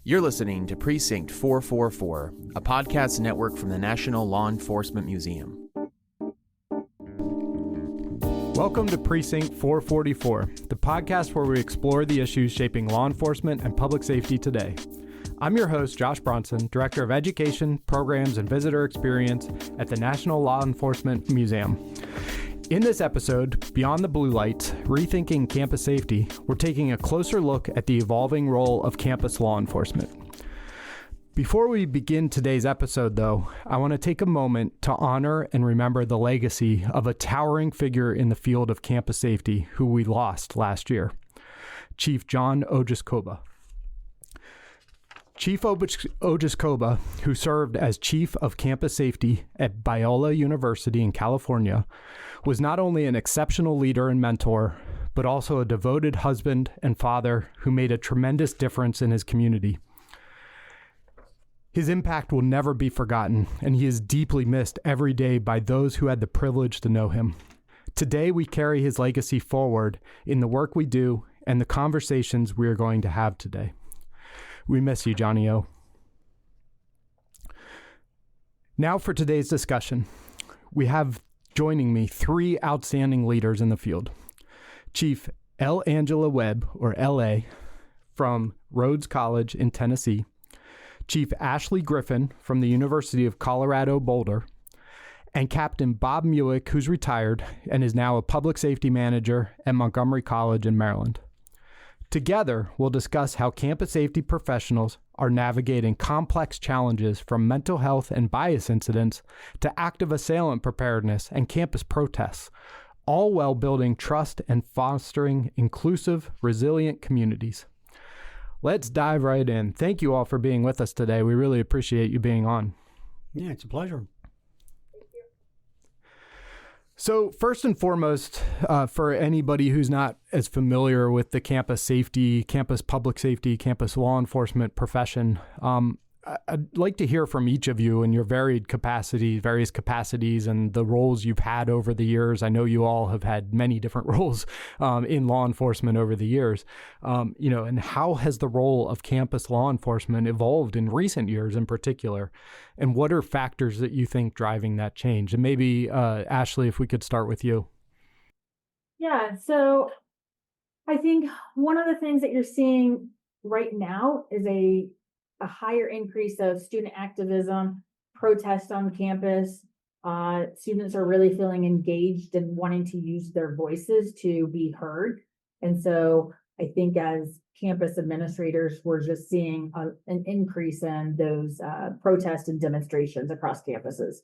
You're listening to Precinct 444, a podcast network from the National Law Enforcement Museum. Welcome to Precinct 444, the podcast where we explore the issues shaping law enforcement and public safety today. I'm your host, Josh Bronson, Director of Education, Programs, and Visitor Experience at the National Law Enforcement Museum. In this episode, Beyond the Blue Lights, Rethinking Campus Safety, we're taking a closer look at the evolving role of campus law enforcement. Before we begin today's episode, though, I want to take a moment to honor and remember the legacy of a towering figure in the field of campus safety who we lost last year, Chief John Ojiskoba. Chief Ojiskoba, who served as Chief of Campus Safety at Biola University in California, was not only an exceptional leader and mentor, but also a devoted husband and father who made a tremendous difference in his community. His impact will never be forgotten, and he is deeply missed every day by those who had the privilege to know him. Today, we carry his legacy forward in the work we do and the conversations we are going to have today. We miss you, Johnny O. Now for today's discussion. We have joining me three outstanding leaders in the field. Chief L. Angela Webb, or L.A., from Rhodes College in Tennessee. Chief Ashley Griffin from the University of Colorado Boulder. And Captain Bob Mueck, who's retired and is now a public safety manager at Montgomery College in Maryland. Together, we'll discuss how campus safety professionals are navigating complex challenges from mental health and bias incidents to active assailant preparedness and campus protests, all while building trust and fostering inclusive, resilient communities. Let's dive right in. Thank you all for being with us today. We really appreciate you being on. Yeah, it's a pleasure. So first and foremost, for anybody who's not as familiar with the campus safety, campus public safety, campus law enforcement profession, I'd like to hear from each of you in your various capacities and the roles you've had over the years. I know you all have had many different roles in law enforcement over the years, and how has the role of campus law enforcement evolved in recent years in particular? And what are factors that you think driving that change? And maybe, Ashley, if we could start with you. Yeah, so I think one of the things that you're seeing right now is a higher increase of student activism, protest on campus. Students are really feeling engaged and wanting to use their voices to be heard. And so I think as campus administrators, we're just seeing an increase in those protests and demonstrations across campuses.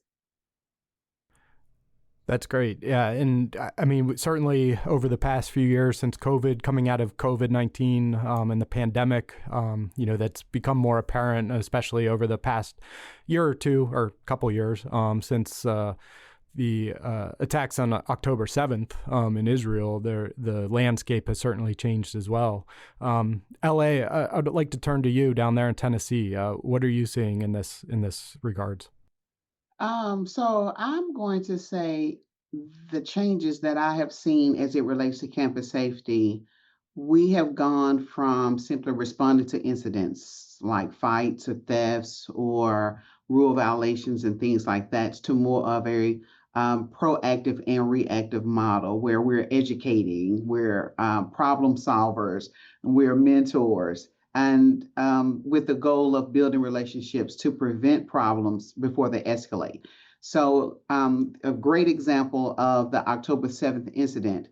That's great. Yeah. And I mean, certainly over the past few years since coming out of COVID-19 and the pandemic, that's become more apparent, especially over the past year or two or couple years since the attacks on October 7th in Israel. The landscape has certainly changed as well. LA, I'd like to turn to you down there in Tennessee. What are you seeing in this regards? So I'm going to say the changes that I have seen as it relates to campus safety, we have gone from simply responding to incidents like fights or thefts or rule violations and things like that to more of a proactive and reactive model where we're educating, we're problem solvers, we're mentors. And with the goal of building relationships to prevent problems before they escalate. So a great example of the October 7th incident,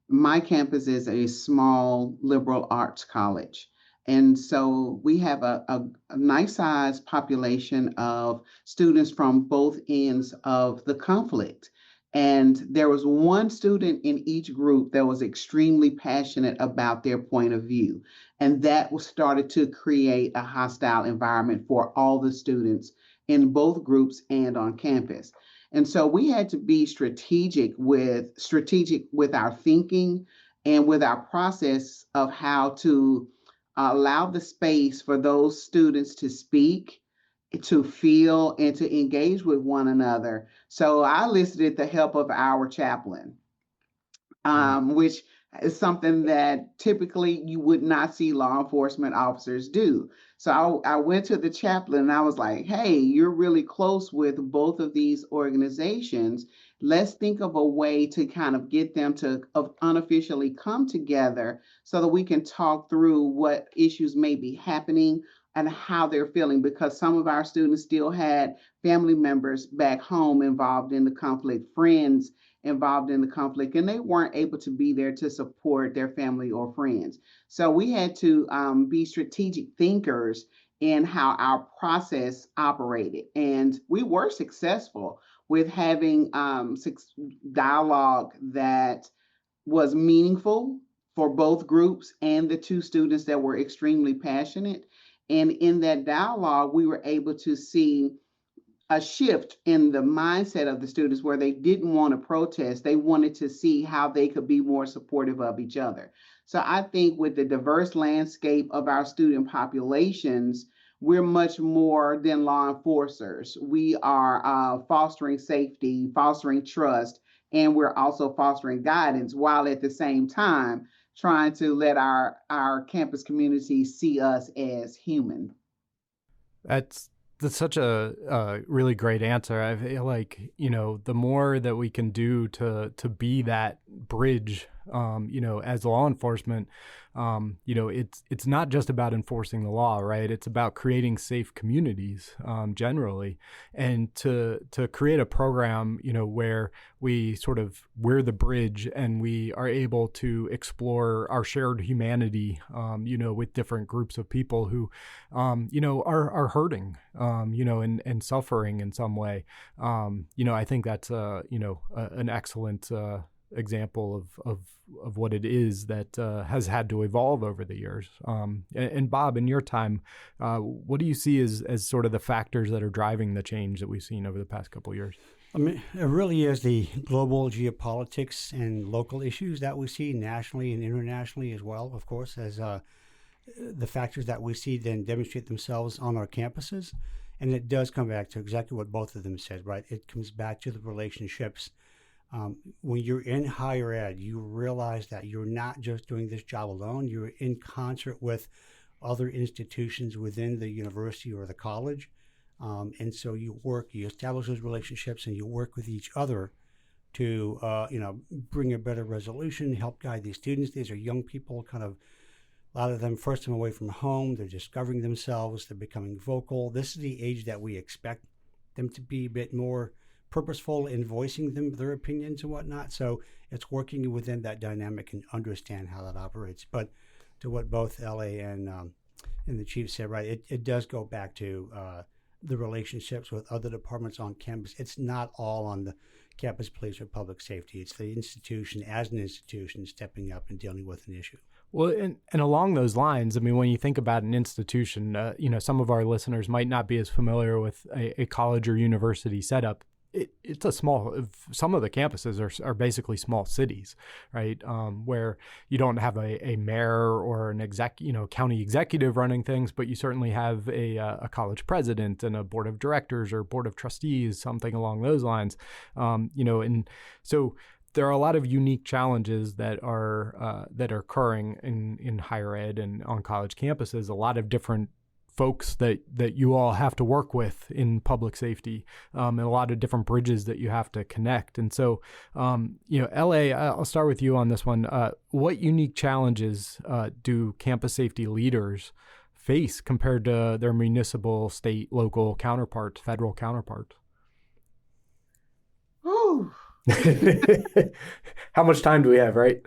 my campus is a small liberal arts college. And so we have a nice sized population of students from both ends of the conflict. And there was one student in each group that was extremely passionate about their point of view. And that started to create a hostile environment for all the students in both groups and on campus. And so we had to be strategic with our thinking and with our process of how to allow the space for those students to speak, to feel, and to engage with one another. So I enlisted the help of our chaplain, which is something that typically you would not see law enforcement officers do. So I went to the chaplain and I was like, hey, you're really close with both of these organizations. Let's think of a way to kind of get them to unofficially come together so that we can talk through what issues may be happening and how they're feeling, because some of our students still had family members back home involved in the conflict, friends involved in the conflict, and they weren't able to be there to support their family or friends. So we had to be strategic thinkers in how our process operated. And we were successful with having dialogue that was meaningful for both groups and the two students that were extremely passionate. And in that dialogue, we were able to see a shift in the mindset of the students where they didn't want to protest. They wanted to see how they could be more supportive of each other. So I think with the diverse landscape of our student populations, we're much more than law enforcers. We are fostering safety, fostering trust, and we're also fostering guidance while at the same time trying to let our campus community see us as human. That's such a really great answer. I feel like, the more that we can do to be that bridge, as law enforcement, it's not just about enforcing the law, right? It's about creating safe communities, generally, and to create a program, where we're the bridge and we are able to explore our shared humanity, with different groups of people who, are hurting, and suffering in some way. I think that's, an excellent, example of what it is that has had to evolve over the years. And Bob, in your time, what do you see as sort of the factors that are driving the change that we've seen over the past couple of years? I mean, it really is the global geopolitics and local issues that we see nationally and internationally as well, of course, as the factors that we see then demonstrate themselves on our campuses. And it does come back to exactly what both of them said, right? It comes back to the relationships. When you're in higher ed, you realize that you're not just doing this job alone. You're in concert with other institutions within the university or the college. And so you establish those relationships and you work with each other to, bring a better resolution, help guide these students. These are young people, a lot of them first time away from home. They're discovering themselves. They're becoming vocal. This is the age that we expect them to be a bit more purposeful in voicing their opinions and whatnot. So it's working within that dynamic and understand how that operates. But to what both LA and the chief said, right, it does go back to the relationships with other departments on campus. It's not all on the campus police or public safety. It's the institution as an institution stepping up and dealing with an issue. Well, and along those lines, I mean, when you think about an institution, some of our listeners might not be as familiar with a college or university setup. It's a some of the campuses are basically small cities, right? Where you don't have a mayor or an county executive running things, but you certainly have a college president and a board of directors or board of trustees, something along those lines. And so there are a lot of unique challenges that are occurring in higher ed and on college campuses. A lot of different folks that you all have to work with in public safety, and a lot of different bridges that you have to connect. And so, LA, I'll start with you on this one. What unique challenges do campus safety leaders face compared to their municipal, state, local counterparts, federal counterparts? Ooh. How much time do we have, right?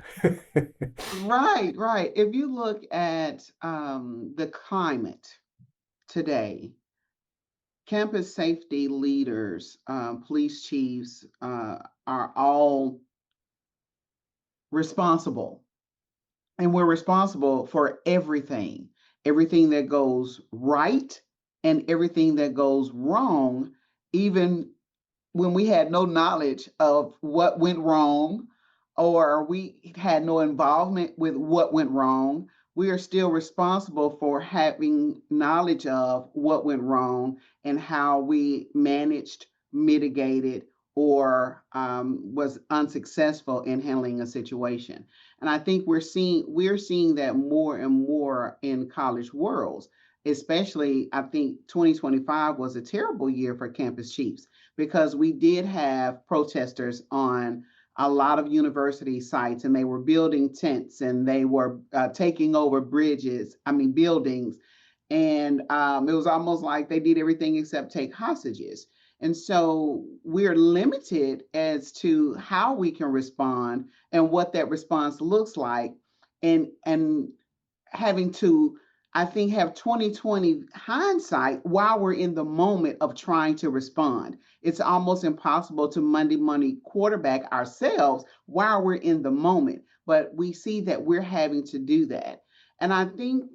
Right. If you look at the climate today, campus safety leaders, police chiefs are all responsible. And we're responsible for everything that goes right and everything that goes wrong, even when we had no knowledge of what went wrong or we had no involvement with what went wrong. We are still responsible for having knowledge of what went wrong and how we managed, mitigated, or was unsuccessful in handling a situation. And I think we're seeing that more and more in college worlds. Especially, I think 2025 was a terrible year for campus chiefs because we did have protesters on a lot of university sites, and they were building tents and they were taking over buildings. And it was almost like they did everything except take hostages. And so we're limited as to how we can respond and what that response looks like. And having to, I think, have 2020 hindsight while we're in the moment of trying to respond. It's almost impossible to Monday quarterback ourselves while we're in the moment. But we see that we're having to do that. And I think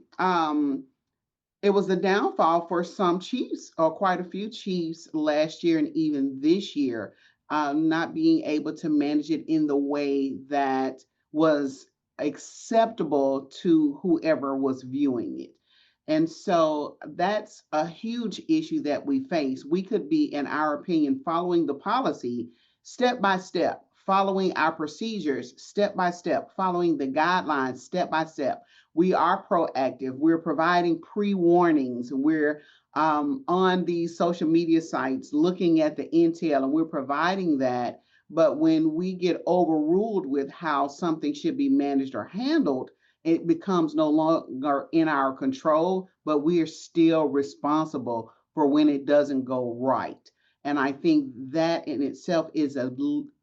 it was the downfall for some chiefs, or quite a few chiefs last year and even this year, not being able to manage it in the way that was acceptable to whoever was viewing it. And so that's a huge issue that we face. We could be, in our opinion, following the policy step by step, following our procedures step by step, following the guidelines step by step. We are proactive. We're providing pre-warnings. We're on these social media sites looking at the intel, and we're providing that. But when we get overruled with how something should be managed or handled, it becomes no longer in our control, but we are still responsible for when it doesn't go right. And I think that in itself is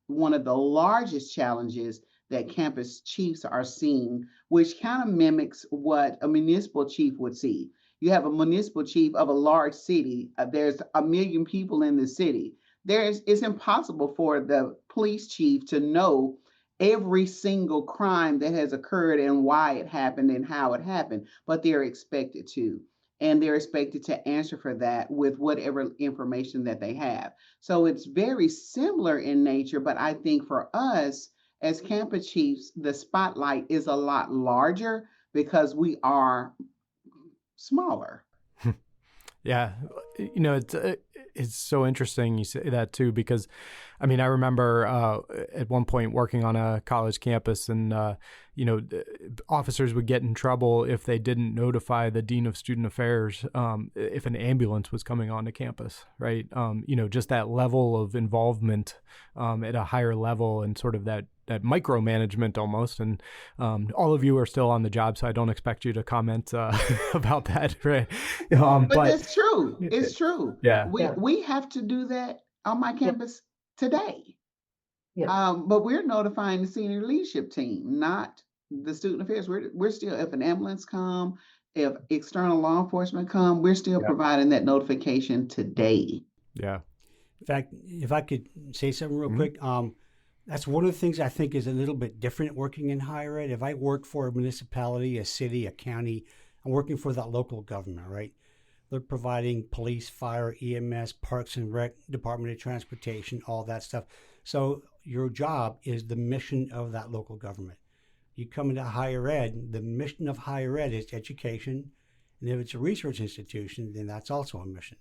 one of the largest challenges that campus chiefs are seeing, which kind of mimics what a municipal chief would see. You have a municipal chief of a large city. There's 1 million people in the city. It's impossible for the police chief to know every single crime that has occurred and why it happened and how it happened, but they're expected to. And they're expected to answer for that with whatever information that they have. So it's very similar in nature, but I think for us as campus chiefs, the spotlight is a lot larger because we are smaller. Yeah, it's so interesting you say that too, because I remember at one point working on a college campus, and officers would get in trouble if they didn't notify the dean of student affairs if an ambulance was coming onto campus, right? Just that level of involvement at a higher level, and sort of that micromanagement almost. And all of you are still on the job, so I don't expect you to comment about that, right? But it's true. It's true. Yeah. We have to do that on my campus today. Yeah. But we're notifying the senior leadership team, not the student affairs. We're still, if an ambulance come, if external law enforcement come, we're still providing that notification today. Yeah. In fact, if I could say something real quick, that's one of the things I think is a little bit different working in higher ed. If I work for a municipality, a city, a county, I'm working for that local government, right? They're providing police, fire, EMS, Parks and Rec, Department of Transportation, all that stuff. So your job is the mission of that local government. You come into higher ed, the mission of higher ed is education. And if it's a research institution, then that's also a mission.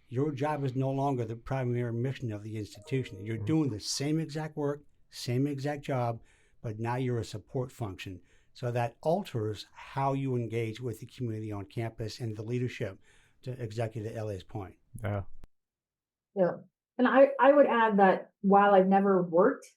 Your job is no longer the primary mission of the institution. You're doing the same exact work, same exact job, but now you're a support function. So that alters how you engage with the community on campus and the leadership, to Executive LA's point. Yeah. Yeah. And I would add that while I've never worked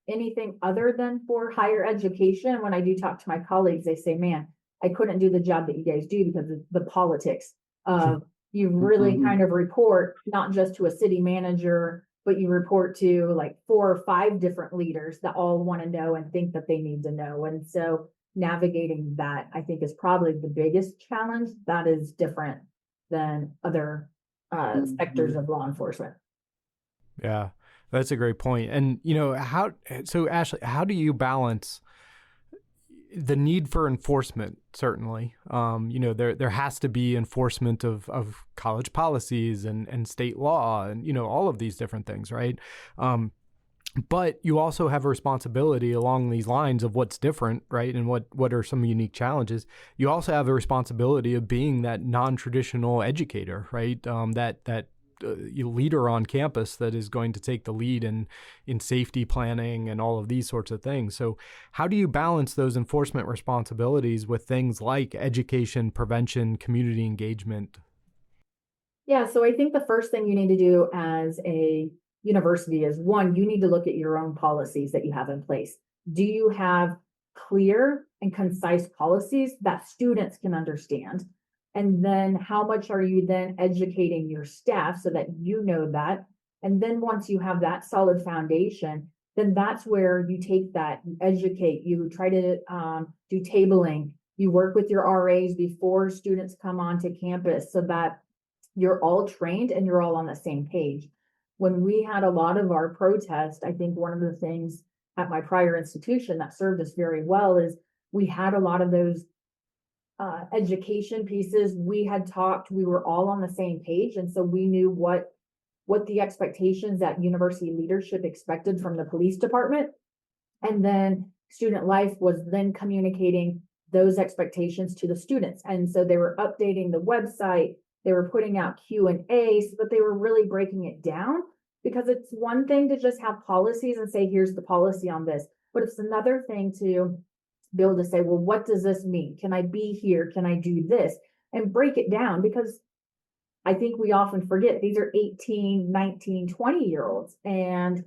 anything other than for higher education, when I do talk to my colleagues, they say, man, I couldn't do the job that you guys do because of the politics of you really kind of report not just to a city manager, but you report to like 4 or 5 different leaders that all want to know and think that they need to know. And so navigating that, I think, is probably the biggest challenge that is different than other sectors of law enforcement. Yeah, that's a great point. And, so Ashley, how do you balance the need for enforcement? Certainly, there has to be enforcement of college policies and state law and, all of these different things, right? But you also have a responsibility along these lines of what's different, right? And what are some unique challenges. You also have a responsibility of being that non-traditional educator, right? That leader on campus that is going to take the lead in safety planning and all of these sorts of things. So how do you balance those enforcement responsibilities with things like education, prevention, community engagement? Yeah, so I think the first thing you need to do as a university is, one, you need to look at your own policies that you have in place. Do you have clear and concise policies that students can understand? And then how much are you then educating your staff so that you know that? And then once you have that solid foundation, then that's where you take that, you educate, you try to do tabling, you work with your RAs before students come onto campus so that you're all trained and you're all on the same page. When we had a lot of our protests, I think one of the things at my prior institution that served us very well is we had a lot of those education pieces. We had talked, we were all on the same page. And so we knew what the expectations that university leadership expected from the police department. And then student life was then communicating those expectations to the students. And so they were updating the website, they were putting out Q&As, but they were really breaking it down, because it's one thing to just have policies and say, here's the policy on this, but it's another thing to be able to say, well, what does this mean? Can I be here? Can I do this? And break it down, because I think we often forget these are 18, 19, 20-year-olds. And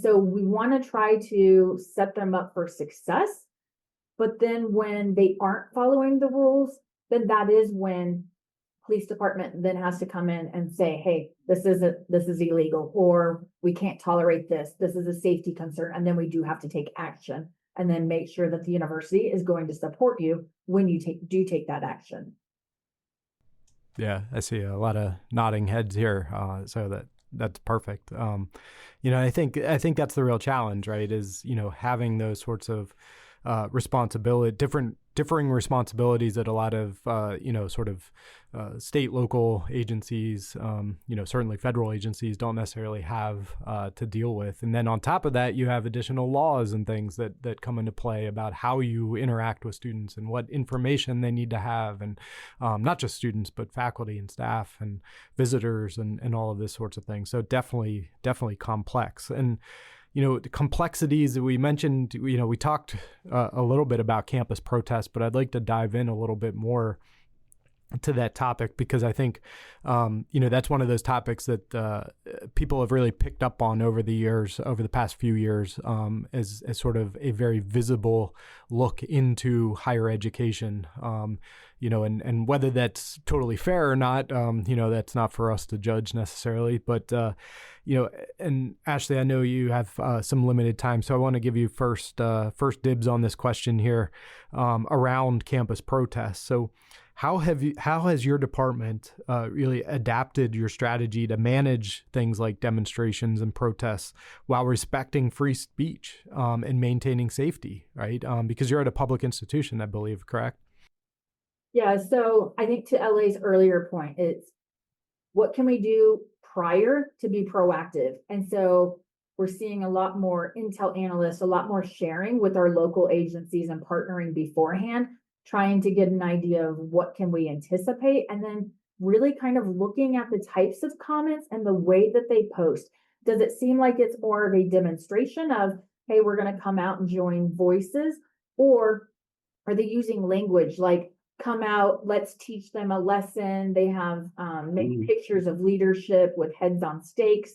so we want to try to set them up for success. But then when they aren't following the rules, then that is when police department then has to come in and say, hey, this is illegal, or we can't tolerate this. This is a safety concern. And then we do have to take action, and then make sure that the university is going to support you when you do take that action. Yeah, I see a lot of nodding heads here. So that's perfect. I think that's the real challenge, right? Is, having those sorts of differing responsibilities that a lot of, state, local agencies, certainly federal agencies don't necessarily have to deal with. And then on top of that, you have additional laws and things that come into play about how you interact with students and what information they need to have. And not just students, but faculty and staff and visitors and all of this sorts of things. So definitely complex. And the complexities that we mentioned, we talked a little bit about campus protests, but I'd like to dive in a little bit more to that topic, because I think, that's one of those topics that people have really picked up on over the past few years, as sort of a very visible look into higher education, and whether that's totally fair or not, that's not for us to judge necessarily. But, and Ashley, I know you have some limited time, so I want to give you first dibs on this question here around campus protests. So how has your department really adapted your strategy to manage things like demonstrations and protests while respecting free speech and maintaining safety, right? Because you're at a public institution, I believe, correct? Yeah, so I think to LA's earlier point, it's what can we do prior to be proactive? And so we're seeing a lot more intel analysts, a lot more sharing with our local agencies and partnering beforehand, trying to get an idea of what can we anticipate, and then really kind of looking at the types of comments and the way that they post. Does it seem like it's more of a demonstration of, hey, we're going to come out and join voices? Or are they using language like, come out, let's teach them a lesson? They have maybe pictures of leadership with heads on stakes.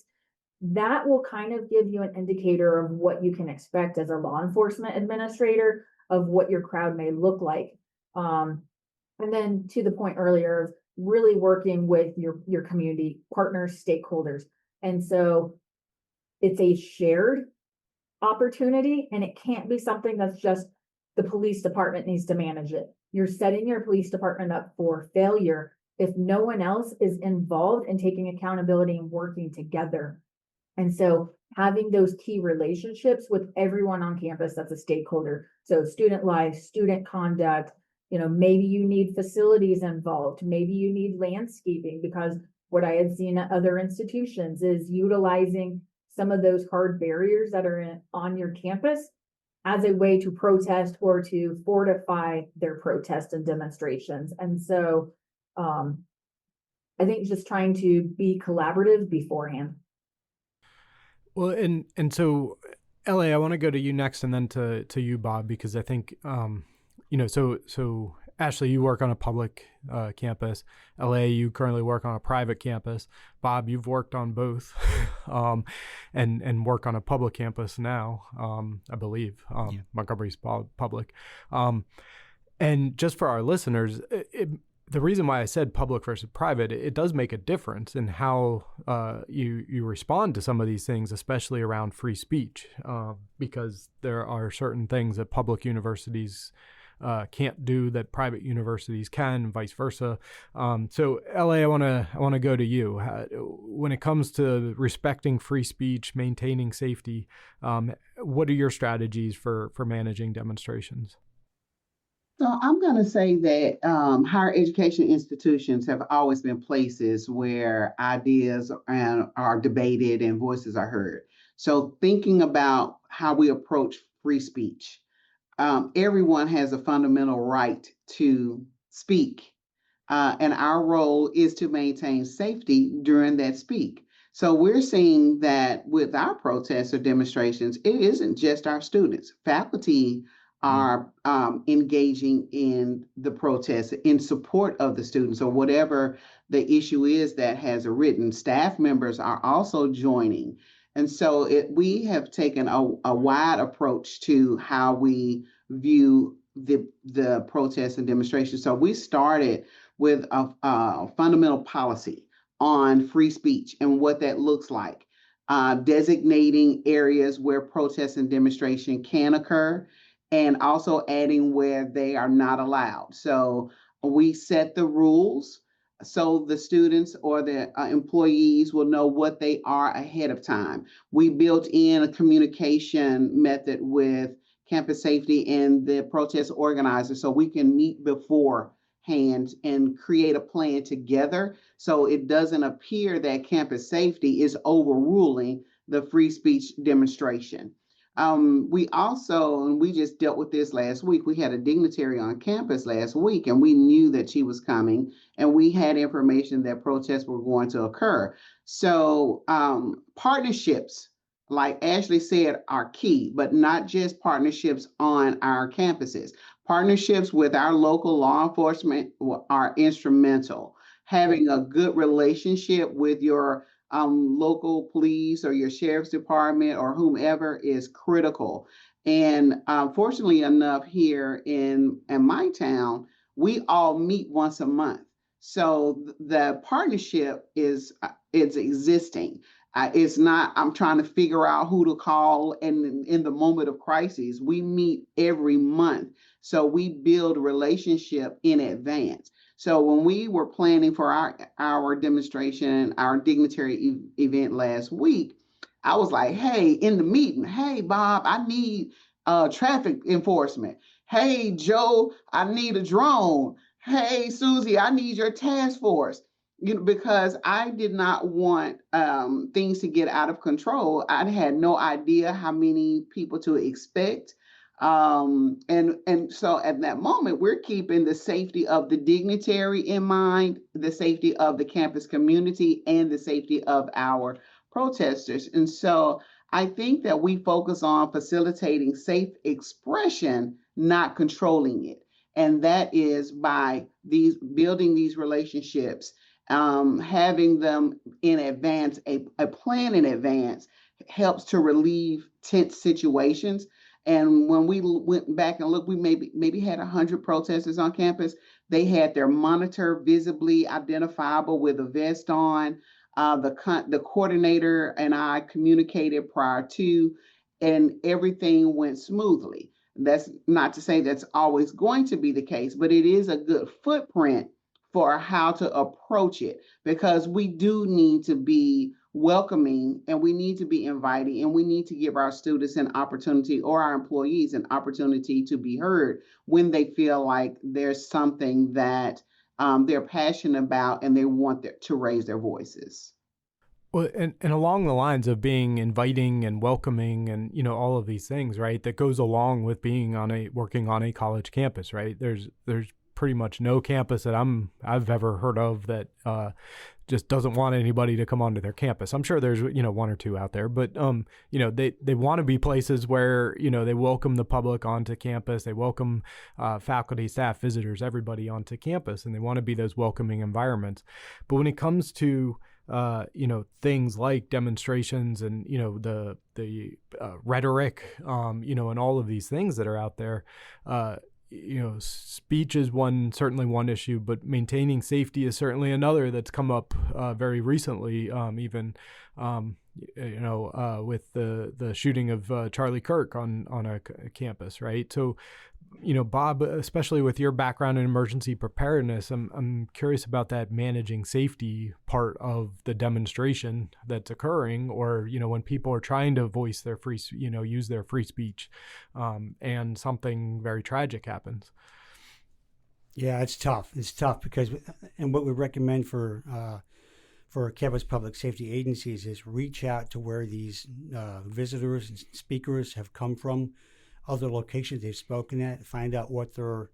That will kind of give you an indicator of what you can expect as a law enforcement administrator of what your crowd may look like. And then to the point earlier of really working with your community partners, stakeholders. And so it's a shared opportunity, and it can't be something that's just the police department needs to manage it. You're setting your police department up for failure if no one else is involved in taking accountability and working together. And so having those key relationships with everyone on campus that's a stakeholder. So student life, student conduct, maybe you need facilities involved. Maybe you need landscaping, because what I had seen at other institutions is utilizing some of those hard barriers that are on your campus as a way to protest or to fortify their protests and demonstrations. And so I think just trying to be collaborative beforehand. Well, and so, LA, I want to go to you next, and then to you, Bob, because I think, so Ashley, you work on a public campus. LA, you currently work on a private campus. Bob, you've worked on both, and work on a public campus now, I believe. Montgomery's public. And just for our listeners, the reason why I said public versus private, it does make a difference in how you respond to some of these things, especially around free speech, because there are certain things that public universities can't do that private universities can, and vice versa. So, LA, I want to go to you. When it comes to respecting free speech, maintaining safety, what are your strategies for managing demonstrations? So I'm going to say that higher education institutions have always been places where ideas are debated and voices are heard. So thinking about how we approach free speech, everyone has a fundamental right to speak, and our role is to maintain safety during that speak. So we're seeing that with our protests or demonstrations, it isn't just our students. Faculty are engaging in the protest in support of the students, or whatever the issue is that has arisen. Staff members are also joining. And so we have taken a wide approach to how we view the protests and demonstrations. So we started with a fundamental policy on free speech and what that looks like, designating areas where protests and demonstration can occur, and also adding where they are not allowed. So we set the rules so the students or the employees will know what they are ahead of time. We built in a communication method with campus safety and the protest organizers so we can meet beforehand and create a plan together, so it doesn't appear that campus safety is overruling the free speech demonstration. We also, and we just dealt with this last week, we had a dignitary on campus last week, and we knew that she was coming, and we had information that protests were going to occur. So partnerships, like Ashley said, are key, but not just partnerships on our campuses. Partnerships with our local law enforcement are instrumental. Having a good relationship with your local police or your sheriff's department or whomever is critical. And fortunately enough, here in my town, we all meet once a month. So the partnership is existing. It's not, I'm trying to figure out who to call in the moment of crisis. We meet every month. So we build relationship in advance. So when we were planning for our demonstration, our dignitary event last week, I was like, hey, in the meeting, hey, Bob, I need traffic enforcement. Hey, Joe, I need a drone. Hey, Susie, I need your task force. Because I did not want things to get out of control. I had no idea how many people to expect. And so at that moment, we're keeping the safety of the dignitary in mind, the safety of the campus community, and the safety of our protesters. And so I think that we focus on facilitating safe expression, not controlling it. And that is by building these relationships, having them in advance, a plan in advance helps to relieve tense situations. And when we went back and looked, we maybe had 100 protesters on campus. They had their monitor visibly identifiable with a vest on. The coordinator and I communicated prior to, and everything went smoothly. That's not to say that's always going to be the case, but it is a good footprint for how to approach it, because we do need to be welcoming and we need to be inviting, and we need to give our students an opportunity, or our employees an opportunity, to be heard when they feel like there's something that they're passionate about and they want to raise their voices. Well, and along the lines of being inviting and welcoming and, all of these things, right, that goes along with being working on a college campus, right? There's pretty much no campus that I've ever heard of that just doesn't want anybody to come onto their campus. I'm sure there's, one or two out there, but, they want to be places where, they welcome the public onto campus. They welcome faculty, staff, visitors, everybody onto campus, and they want to be those welcoming environments. But when it comes to, things like demonstrations and, the rhetoric, and all of these things that are out there, speech is certainly one issue, but maintaining safety is certainly another that's come up very recently, even with the shooting of Charlie Kirk on a campus, right? So, Bob, especially with your background in emergency preparedness, I'm curious about that managing safety part of the demonstration that's occurring, or, when people are trying to voice their use their free speech, and something very tragic happens. Yeah, it's tough. It's tough because, and what we recommend for campus public safety agencies is reach out to where these visitors and speakers have come from, other locations they've spoken at, find out what their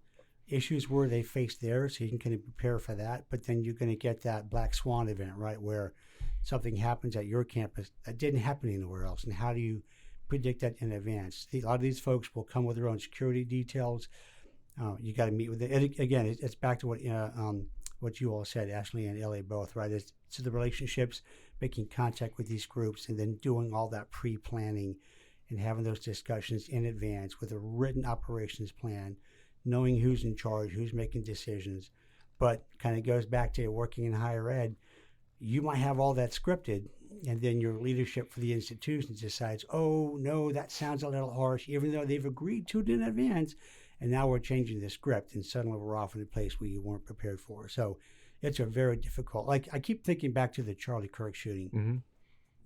issues were they faced there, so you can kind of prepare for that. But then you're going to get that black swan event, right, where something happens at your campus that didn't happen anywhere else. And how do you predict that in advance? A lot of these folks will come with their own security details. You got to meet with it. And again, it's back to what you all said, Ashley and LA both, right? It's the relationships, making contact with these groups, and then doing all that pre-planning and having those discussions in advance with a written operations plan, knowing who's in charge, who's making decisions. But kind of goes back to working in higher ed. You might have all that scripted, and then your leadership for the institution decides, oh, no, that sounds a little harsh, even though they've agreed to it in advance. And now we're changing the script, and suddenly we're off in a place where you weren't prepared for. So it's a very difficult, like I keep thinking back to the Charlie Kirk shooting. Mm-hmm.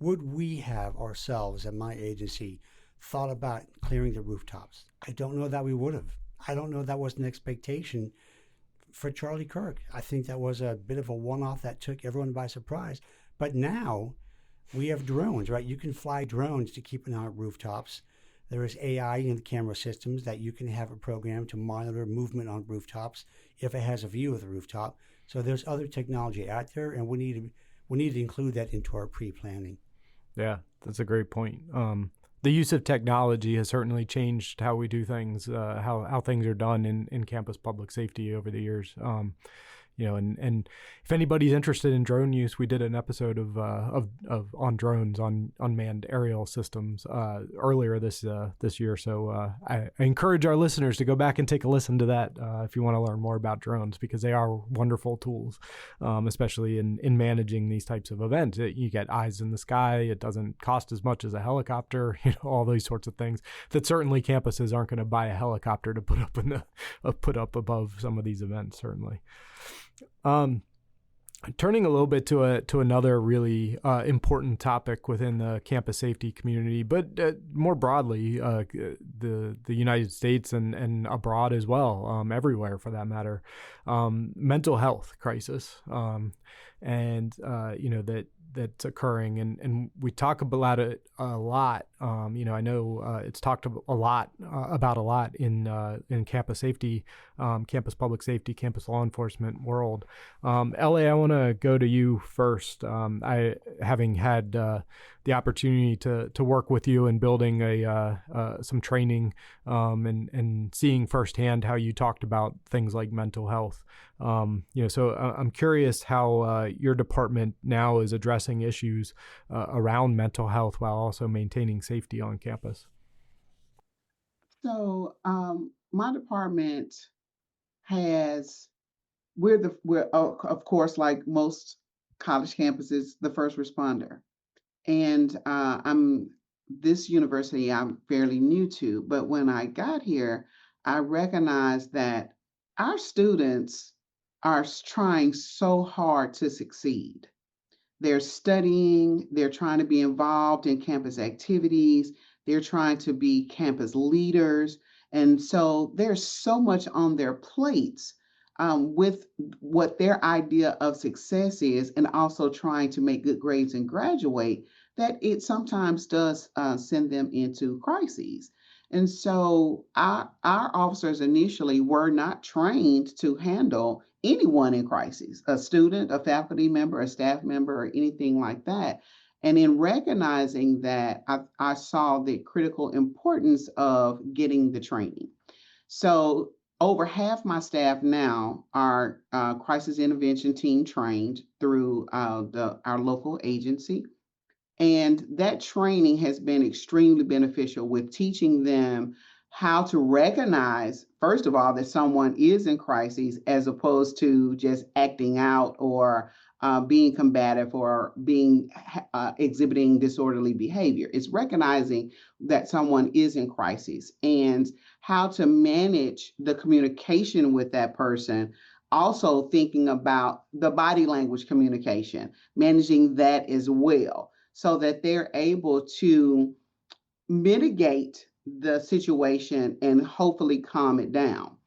Would we have ourselves at my agency thought about clearing the rooftops? I don't know that we would have. I don't know that was an expectation for Charlie Kirk. I think that was a bit of a one-off that took everyone by surprise. But now we have drones, right? You can fly drones to keep an eye on rooftops. There is AI in the camera systems that you can have a program to monitor movement on rooftops if it has a view of the rooftop. So there's other technology out there, and we need to include that into our pre-planning. Yeah, that's a great point. The use of technology has certainly changed how we do things, how things are done in campus public safety over the years. And if anybody's interested in drone use, we did an episode of on drones, on unmanned aerial systems earlier this year. So I encourage our listeners to go back and take a listen to that if you want to learn more about drones, because they are wonderful tools, especially in managing these types of events. You get eyes in the sky. It doesn't cost as much as a helicopter. All these sorts of things that certainly campuses aren't going to buy a helicopter to put up above some of these events. Certainly. Turning a little bit to another really important topic within the campus safety community, but more broadly, the United States and abroad as well, everywhere for that matter, mental health crisis, and that's occurring, and we talk about it a lot. I know it's talked about a lot in campus safety, campus public safety, campus law enforcement world. LA, I want to go to you first. I having had the opportunity to work with you in building some training, and seeing firsthand how you talked about things like mental health. So I'm curious how your department now is addressing issues around mental health while also maintaining safety on campus. So my department we're of course, like most college campuses, the first responder. And this university I'm fairly new to, but when I got here, I recognized that our students are trying so hard to succeed. They're studying, they're trying to be involved in campus activities, they're trying to be campus leaders. And so there's so much on their plates with what their idea of success is, and also trying to make good grades and graduate, that it sometimes does send them into crises. And so our officers initially were not trained to handle anyone in crisis, a student, a faculty member, a staff member, or anything like that. And in recognizing that, I saw the critical importance of getting the training. So over half my staff now are crisis intervention team trained through our local agency. And that training has been extremely beneficial with teaching them how to recognize, first of all, that someone is in crisis as opposed to just acting out or being combative or being exhibiting disorderly behavior. It's recognizing that someone is in crisis and how to manage the communication with that person. Also thinking about the body language communication, managing that as well, so that they're able to mitigate the situation and hopefully calm it down.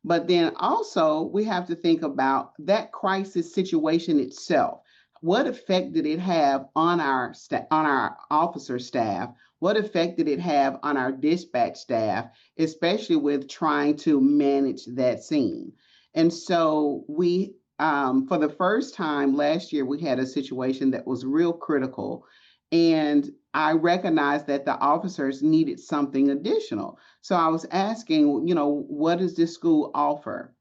But then also we have to think about that crisis situation itself. What effect did it have on our on our officer staff? What effect did it have on our dispatch staff, especially with trying to manage that scene? And so we, for the first time last year, we had a situation that was real critical. And I recognized that the officers needed something additional. So I was asking, what does this school offer?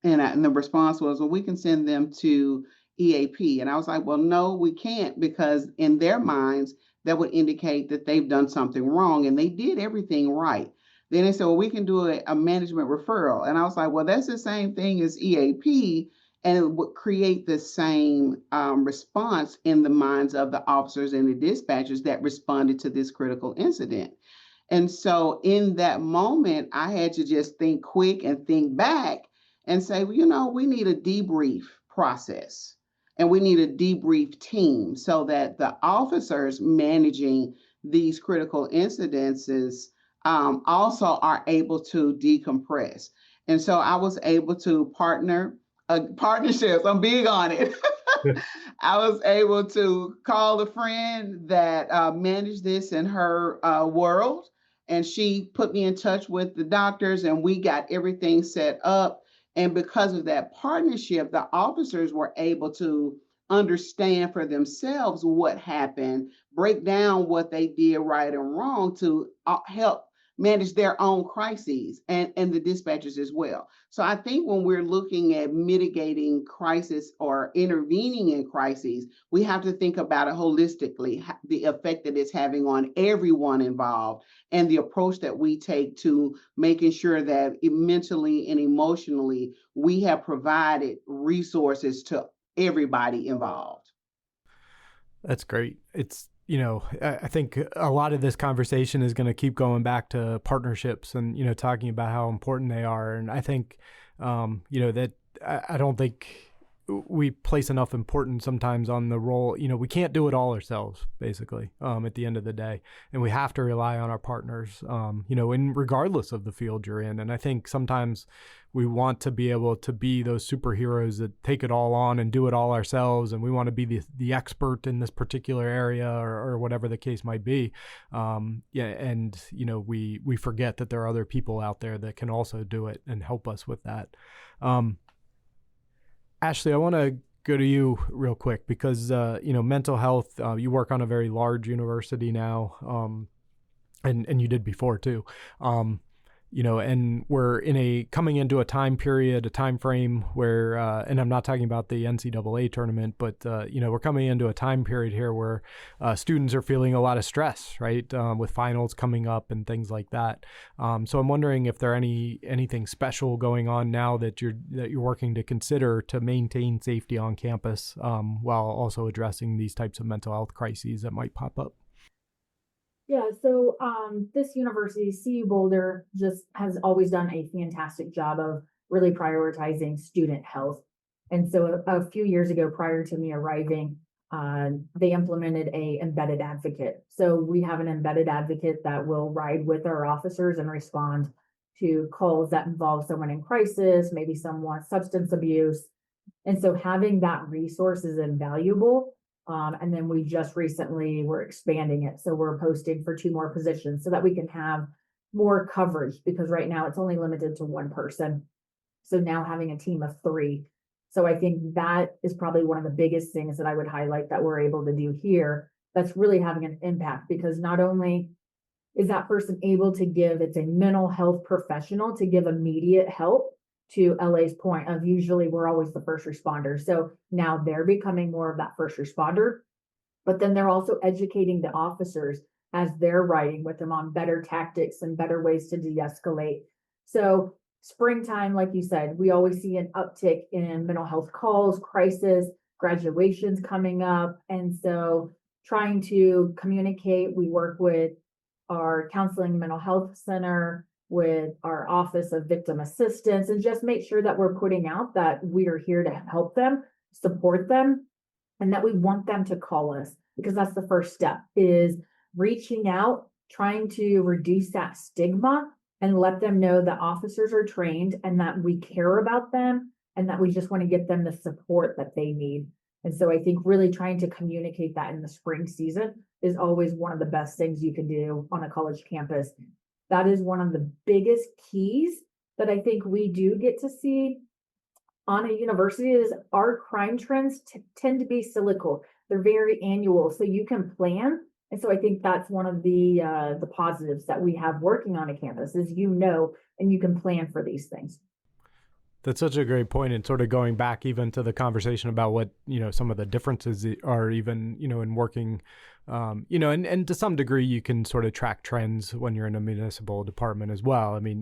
And the response was, well, we can send them to EAP. And I was like, well, no, we can't, because in their minds, that would indicate that they've done something wrong and they did everything right. Then they said, well, we can do a management referral. And I was like, well, that's the same thing as EAP. And it would create the same response in the minds of the officers and the dispatchers that responded to this critical incident. And so in that moment, I had to just think quick and think back and say, well, we need a debrief process and we need a debrief team so that the officers managing these critical incidences also are able to decompress. And so I was able to partnerships. I'm big on it. I was able to call a friend that managed this in her world, and she put me in touch with the doctors, and we got everything set up. And because of that partnership, the officers were able to understand for themselves what happened, break down what they did right and wrong to help manage their own crises and the dispatchers as well. So I think when we're looking at mitigating crisis or intervening in crises, we have to think about it holistically, the effect that it's having on everyone involved and the approach that we take to making sure that mentally and emotionally we have provided resources to everybody involved. That's great. It's, I think a lot of this conversation is going to keep going back to partnerships and, talking about how important they are. And I think, that I don't think we place enough importance sometimes on the role. We can't do it all ourselves, basically, at the end of the day. And we have to rely on our partners, in regardless of the field you're in. And I think sometimes we want to be able to be those superheroes that take it all on and do it all ourselves. And we want to be the expert in this particular area or whatever the case might be. We forget that there are other people out there that can also do it and help us with that. Ashley, I want to go to you real quick because, mental health, you work on a very large university now, and you did before too. And we're coming into a time period, a time frame where, and I'm not talking about the NCAA tournament, but, we're coming into a time period here where students are feeling a lot of stress, right? With finals coming up and things like that. So I'm wondering if there anything special going on now that you're working to consider to maintain safety on campus, while also addressing these types of mental health crises that might pop up. Yeah, so this university, CU Boulder, just has always done a fantastic job of really prioritizing student health. And so a few years ago, prior to me arriving, they implemented a embedded advocate. So we have an embedded advocate that will ride with our officers and respond to calls that involve someone in crisis, maybe someone substance abuse. And so having that resource is invaluable. And then we just recently were expanding it. So we're posting for 2 more positions so that we can have more coverage, because right now it's only limited to one person. So now having a team of 3. So I think that is probably one of the biggest things that I would highlight that we're able to do here that's really having an impact, because not only is that person able to give, it's a mental health professional to give immediate help, to LA's point of usually we're always the first responder. So now they're becoming more of that first responder, but then they're also educating the officers as they're riding with them on better tactics and better ways to de-escalate. So springtime, like you said, we always see an uptick in mental health calls, crisis, graduations coming up. And so trying to communicate, we work with our counseling mental health center, with our office of victim assistance, and just make sure that we're putting out that we are here to help them, support them, and that we want them to call us, because that's the first step, is reaching out, trying to reduce that stigma and let them know that officers are trained and that we care about them and that we just want to get them the support that they need. And so I think really trying to communicate that in the spring season is always one of the best things you can do on a college campus. That is one of the biggest keys that I think we do get to see on a university, is our crime trends tend to be cyclical. They're very annual, so you can plan. And so I think that's one of the positives that we have working on a campus, is and you can plan for these things. That's such a great point, and sort of going back even to the conversation about what, some of the differences are even, in working, and to some degree you can sort of track trends when you're in a municipal department as well. I mean,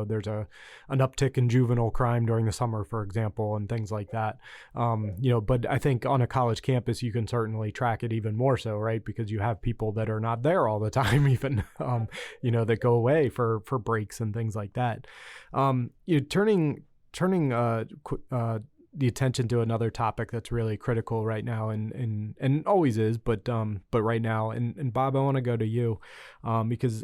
there's an uptick in juvenile crime during the summer, for example, and things like that. But I think on a college campus, you can certainly track it even more so, right? Because you have people that are not there all the time, even, that go away for breaks and things like that. Turning the attention to another topic that's really critical right now, and always is, but right now, and Bob, I want to go to you, because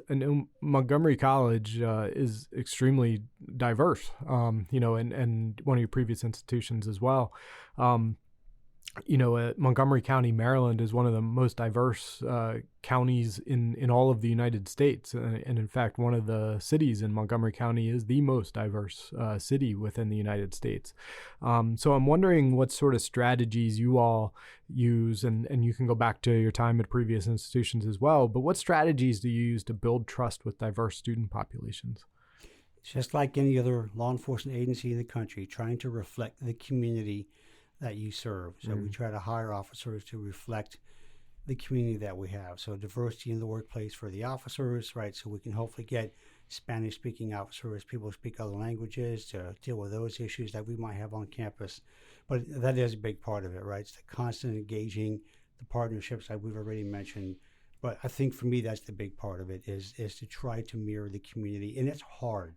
Montgomery College is extremely diverse, and one of your previous institutions as well. Montgomery County, Maryland is one of the most diverse counties in all of the United States. And in fact, one of the cities in Montgomery County is the most diverse city within the United States. So I'm wondering what sort of strategies you all use, and you can go back to your time at previous institutions as well, but what strategies do you use to build trust with diverse student populations? Just like any other law enforcement agency in the country, trying to reflect the community that you serve. So we try to hire officers to reflect the community that we have. So diversity in the workplace for the officers, right? So we can hopefully get Spanish-speaking officers, people who speak other languages, to deal with those issues that we might have on campus. But that is a big part of it, right? It's the constant engaging, the partnerships that we've already mentioned. But I think for me, that's the big part of it, is to try to mirror the community. And it's hard.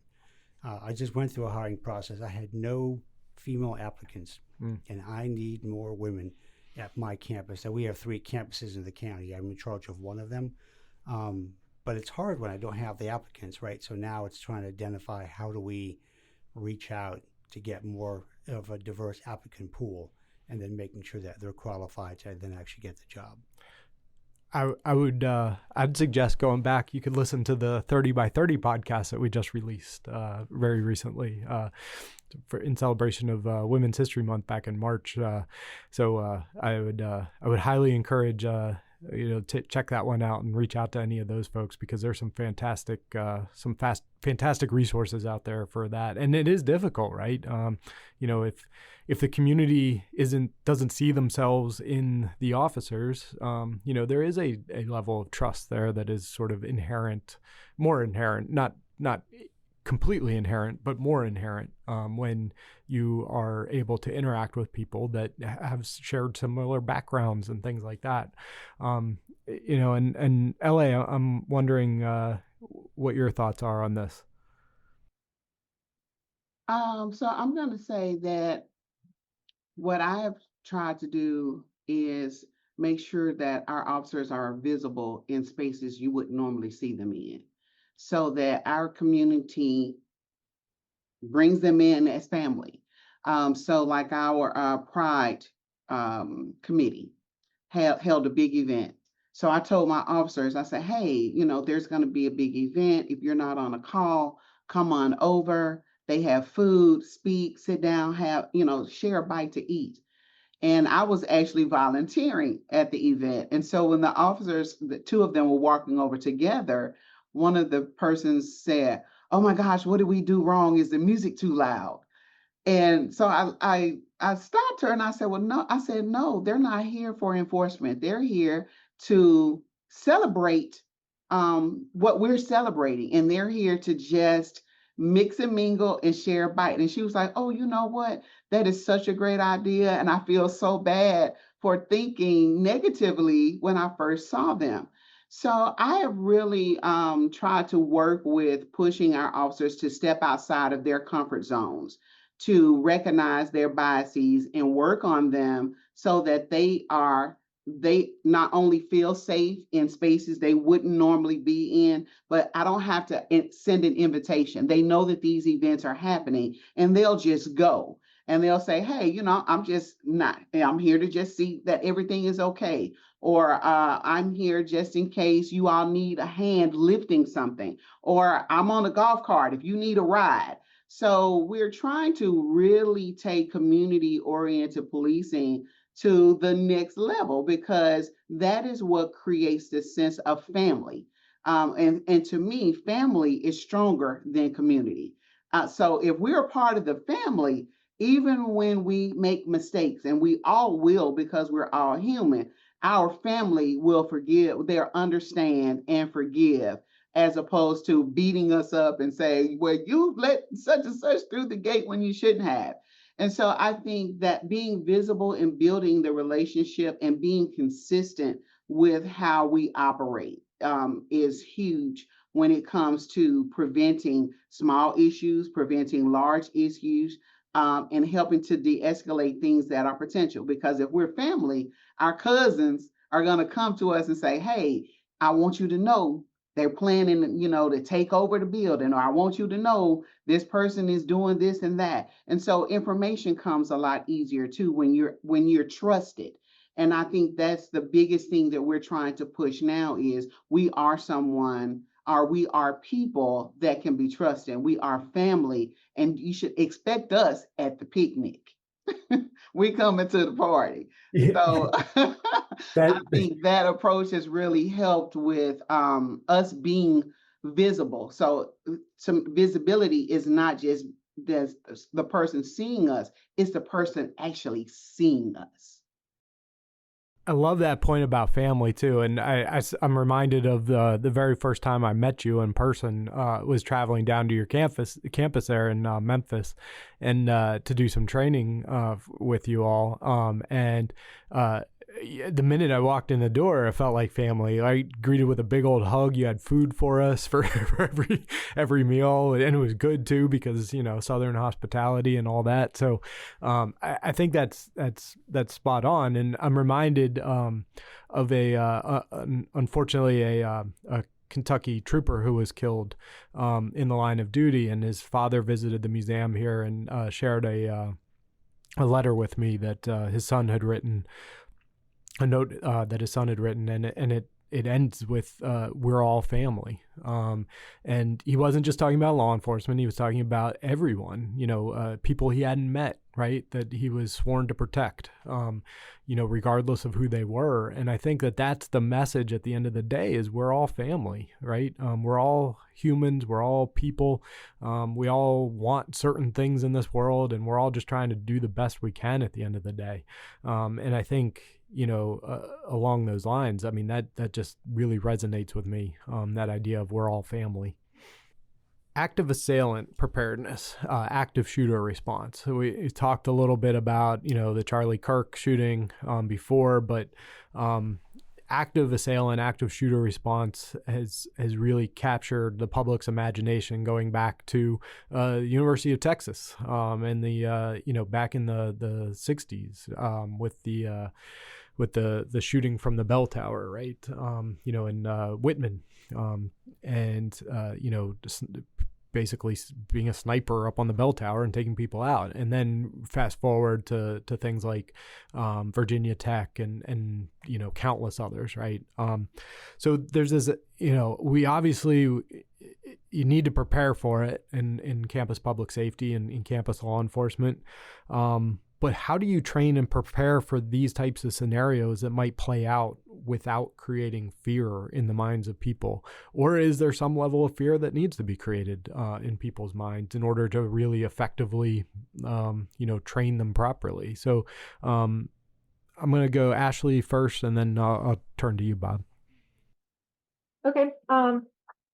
I just went through a hiring process. I had no female applicants, and I need more women at my campus. So we have 3 campuses in the county. I'm in charge of one of them. But it's hard when I don't have the applicants, right? So now it's trying to identify, how do we reach out to get more of a diverse applicant pool, and then making sure that they're qualified to then actually get the job. I'd suggest going back. You could listen to the 30 by 30 podcast that we just released very recently in celebration of Women's History Month back in March. So I would highly encourage check that one out and reach out to any of those folks, because there's some fantastic resources out there for that. And it is difficult, right? If the community doesn't see themselves in the officers, there is a level of trust there that is sort of more inherent, not completely inherent, but more inherent when you are able to interact with people that have shared similar backgrounds and things like that. And LA, I'm wondering what your thoughts are on this. So I'm going to say that what I have tried to do is make sure that our officers are visible in spaces you wouldn't normally see them in, so that our community brings them in as family. So like our Pride committee held a big event. So I told my officers, I said, hey, there's going to be a big event. If you're not on a call, come on over. They have food, speak, sit down, share a bite to eat. And I was actually volunteering at the event. And so when the officers, the two of them were walking over together, one of the persons said, oh my gosh, what did we do wrong? Is the music too loud? And so I stopped her and I said, well, no, no, they're not here for enforcement. They're here to celebrate what we're celebrating. And they're here to just mix and mingle and share a bite. And she was like, oh, you know what? That is such a great idea. And I feel so bad for thinking negatively when I first saw them. So I have really tried to work with pushing our officers to step outside of their comfort zones, to recognize their biases and work on them so that they not only feel safe in spaces they wouldn't normally be in, but I don't have to send an invitation. They know that these events are happening and they'll just go and they'll say, hey, I'm here to just see that everything is okay. Or I'm here just in case you all need a hand lifting something, or I'm on a golf cart if you need a ride. So we're trying to really take community-oriented policing to the next level, because that is what creates the sense of family. And to me, family is stronger than community. So if we're a part of the family, even when we make mistakes, and we all will because we're all human, our family will forgive, they'll understand and forgive, as opposed to beating us up and saying, well, you let such and such through the gate when you shouldn't have. And so I think that being visible and building the relationship and being consistent with how we operate is huge when it comes to preventing small issues, preventing large issues, and helping to de-escalate things that are potential. Because if we're family, our cousins are going to come to us and say, hey, I want you to know they're planning, to take over the building, or I want you to know this person is doing this and that. And so information comes a lot easier too when you're trusted. And I think that's the biggest thing that we're trying to push now is we are people that can be trusted. We are family, and you should expect us at the picnic. We coming to the party. So I think that approach has really helped with us being visible. So some visibility is not just the person seeing us, it's the person actually seeing us. I love that point about family too, and I'm reminded of the very first time I met you in person. Was traveling down to your campus there in Memphis, and to do some training with you all. And the minute I walked in the door, it felt like family. I greeted with a big old hug. You had food for us for every meal, and it was good too because Southern hospitality and all that. So I think that's spot on. And I'm reminded of unfortunately a Kentucky trooper who was killed in the line of duty, and his father visited the museum here and shared a letter with me that his son had written. A note that his son had written, and it ends with we're all family. And he wasn't just talking about law enforcement, he was talking about everyone, people he hadn't met, right, that he was sworn to protect, regardless of who they were. And I think that that's the message at the end of the day is we're all family, right? We're all humans, we're all people. We all want certain things in this world, and we're all just trying to do the best we can at the end of the day. And I think, along those lines, I mean, that just really resonates with me, that idea of we're all family. Active assailant preparedness, active shooter response. So we talked a little bit about, the Charlie Kirk shooting before, but active assailant, active shooter response has really captured the public's imagination going back to the University of Texas and the back in the 60s with the shooting from the bell tower, right? In Whitman, and just basically being a sniper up on the bell tower and taking people out. And then fast forward to things like Virginia Tech and countless others, right? So there's this, we obviously, you need to prepare for it in campus public safety and in campus law enforcement. But how do you train and prepare for these types of scenarios that might play out without creating fear in the minds of people? Or is there some level of fear that needs to be created in people's minds in order to really effectively, train them properly? So I'm going to go Ashley first, and then I'll turn to you, Bob. Okay.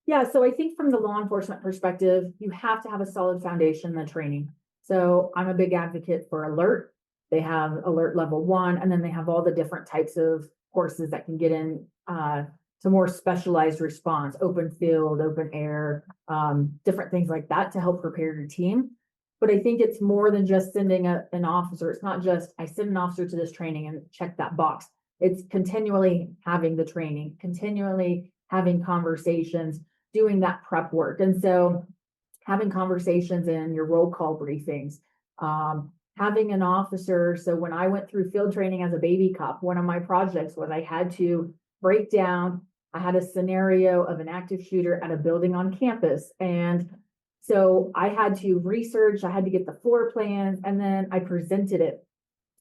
Yeah, so I think from the law enforcement perspective, you have to have a solid foundation in the training. So I'm a big advocate for alert. They have alert level 1, and then they have all the different types of courses that can get in to more specialized response, open field, open air, different things like that to help prepare your team. But I think it's more than just sending an officer. It's not just, I send an officer to this training and check that box. It's continually having the training, continually having conversations, doing that prep work. And so having conversations in your roll call briefings, having an officer. So when I went through field training as a baby cop, one of my projects was I had to break down, I had a scenario of an active shooter at a building on campus. And so I had to research, I had to get the floor plans, and then I presented it.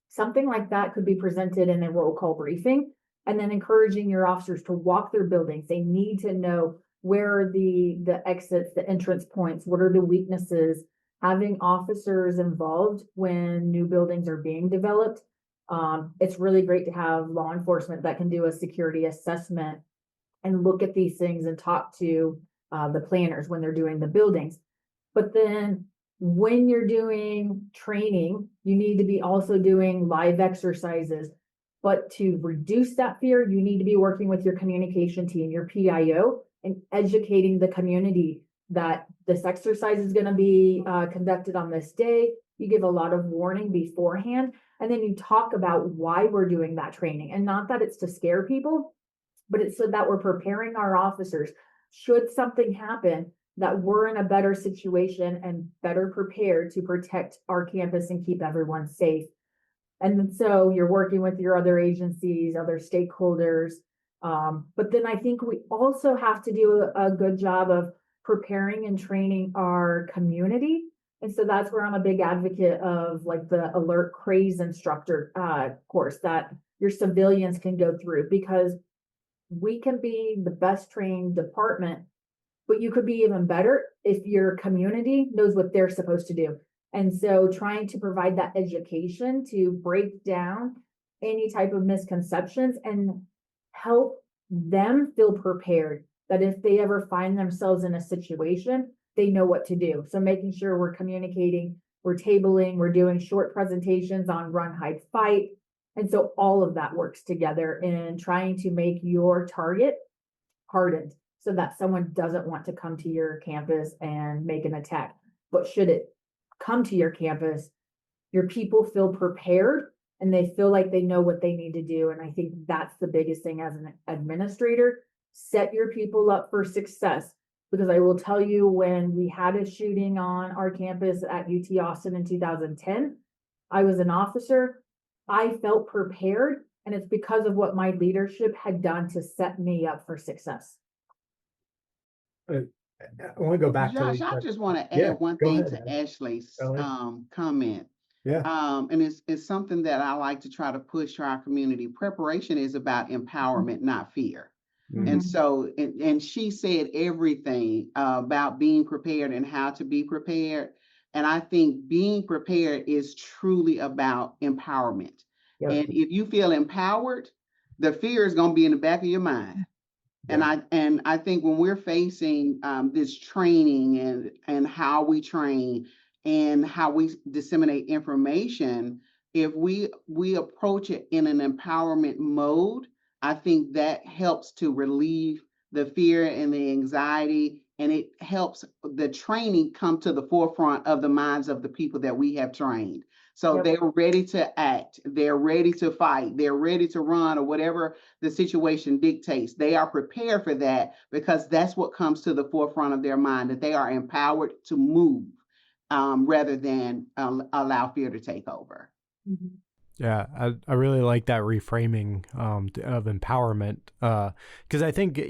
Something like that could be presented in a roll call briefing, and then encouraging your officers to walk their buildings. They need to know where are the exits, the entrance points, what are the weaknesses, having officers involved when new buildings are being developed. It's really great to have law enforcement that can do a security assessment and look at these things and talk to the planners when they're doing the buildings. But then when you're doing training, you need to be also doing live exercises. But to reduce that fear, you need to be working with your communication team, your PIO, and educating the community that this exercise is going to be conducted on this day. You give a lot of warning beforehand, and then you talk about why we're doing that training. And not that it's to scare people, but it's so that we're preparing our officers. Should something happen, that we're in a better situation and better prepared to protect our campus and keep everyone safe. And so you're working with your other agencies, other stakeholders. But then I think we also have to do a good job of preparing and training our community. And so that's where I'm a big advocate of like the alert craze instructor course that your civilians can go through, because we can be the best trained department, but you could be even better if your community knows what they're supposed to do. And so trying to provide that education to break down any type of misconceptions and help them feel prepared that if they ever find themselves in a situation, they know what to do. So making sure we're communicating, we're tabling, we're doing short presentations on run, hide, fight. And so all of that works together in trying to make your target hardened so that someone doesn't want to come to your campus and make an attack. But should it come to your campus, your people feel prepared and they feel like they know what they need to do. And I think that's the biggest thing as an administrator. Set your people up for success. Because I will tell you, when we had a shooting on our campus at UT Austin in 2010, I was an officer. I felt prepared, and it's because of what my leadership had done to set me up for success. I want to go back Josh, to I just want to add one thing to Ashley's comment. Yeah. And it's something that I like to try to push to our community. Preparation is about empowerment, not fear. Mm-hmm. And so, and she said everything about being prepared and how to be prepared. And I think being prepared is truly about empowerment. Yep. And if you feel empowered, the fear is going to be in the back of your mind. Yeah. And I think when we're facing this training and how we train and how we disseminate information, if we approach it in an empowerment mode, I think that helps to relieve the fear and the anxiety and it helps the training come to the forefront of the minds of the people that we have trained. So Yep. they're ready to act, they're ready to fight, they're ready to run, or whatever the situation dictates. They are prepared for that because that's what comes to the forefront of their mind, that they are empowered to move rather than allow fear to take over. Mhm. Yeah, I really like that reframing of empowerment because I think,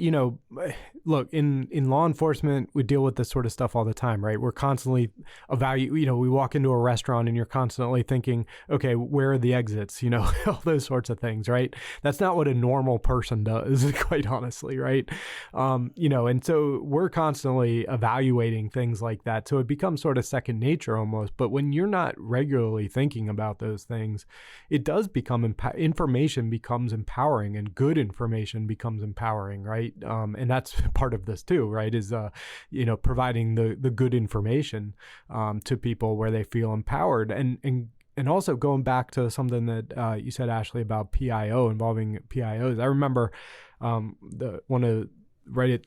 look, in law enforcement, we deal with this sort of stuff all the time, right? We're constantly we walk into a restaurant and you're constantly thinking, okay, where are the exits? All those sorts of things, right? That's not what a normal person does, quite honestly, right? And so we're constantly evaluating things like that. So it becomes sort of second nature almost. But when you're not regularly thinking about those things, it does become information becomes empowering, and good information becomes empowering, right? And that's part of this too, right? Is providing the good information to people where they feel empowered, and also going back to something that you said, Ashley, about PIO, involving PIOs. I remember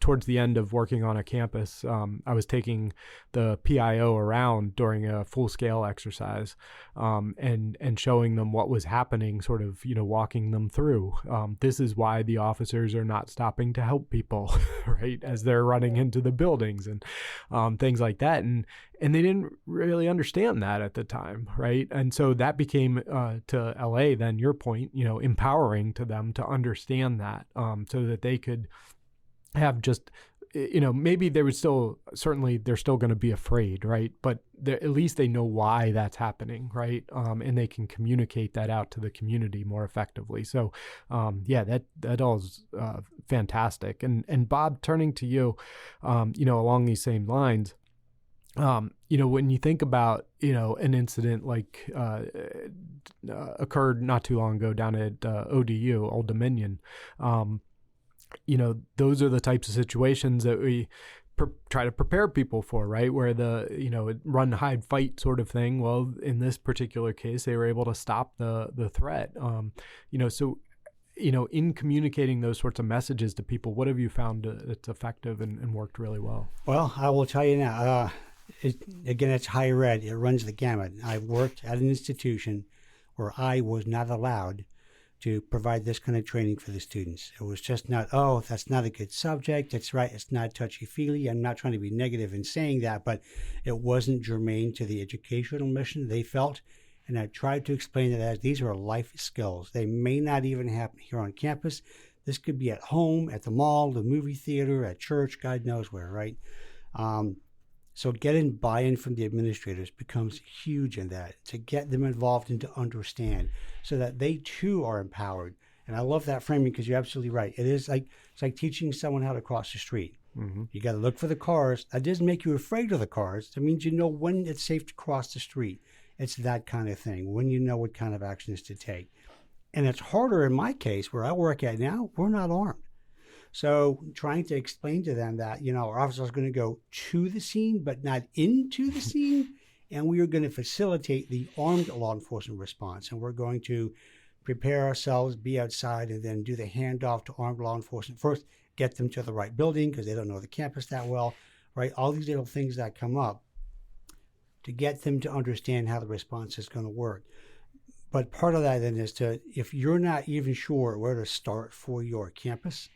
towards the end of working on a campus, I was taking the PIO around during a full-scale exercise and showing them what was happening, sort of, walking them through. This is why the officers are not stopping to help people, right, as they're running into the buildings and things like that. And they didn't really understand that at the time, right? And so that became, to LA, then your point, empowering to them to understand that so that they could have just, maybe they would still, certainly they're still going to be afraid, right? But at least they know why that's happening, right? And they can communicate that out to the community more effectively. So, that all is fantastic. And Bob, turning to you, along these same lines, when you think about, an incident like occurred not too long ago down at ODU, Old Dominion, those are the types of situations that we try to prepare people for, right? Where the, run, hide, fight sort of thing. Well, in this particular case, they were able to stop the threat. So, in communicating those sorts of messages to people, what have you found that's effective and worked really well? Well, I will tell you now, again, it's higher ed. It runs the gamut. I worked at an institution where I was not allowed to provide this kind of training for the students. It was just not, that's not a good subject. That's right. It's not touchy-feely. I'm not trying to be negative in saying that, but it wasn't germane to the educational mission they felt. And I tried to explain it as these are life skills. They may not even happen here on campus. This could be at home, at the mall, the movie theater, at church, God knows where, right? So getting buy-in from the administrators becomes huge in that, to get them involved and to understand so that they too are empowered. And I love that framing because you're absolutely right. It's like teaching someone how to cross the street. Mm-hmm. You got to look for the cars. That doesn't make you afraid of the cars. That means you know when it's safe to cross the street. It's that kind of thing, when you know what kind of actions to take. And it's harder in my case, where I work at now, we're not armed. So trying to explain to them that, our officers are going to go to the scene, but not into the scene. And we are going to facilitate the armed law enforcement response. And we're going to prepare ourselves, be outside, and then do the handoff to armed law enforcement. First, get them to the right building because they don't know the campus that well, right? All these little things that come up to get them to understand how the response is going to work. But part of that then is if you're not even sure where to start for your campus,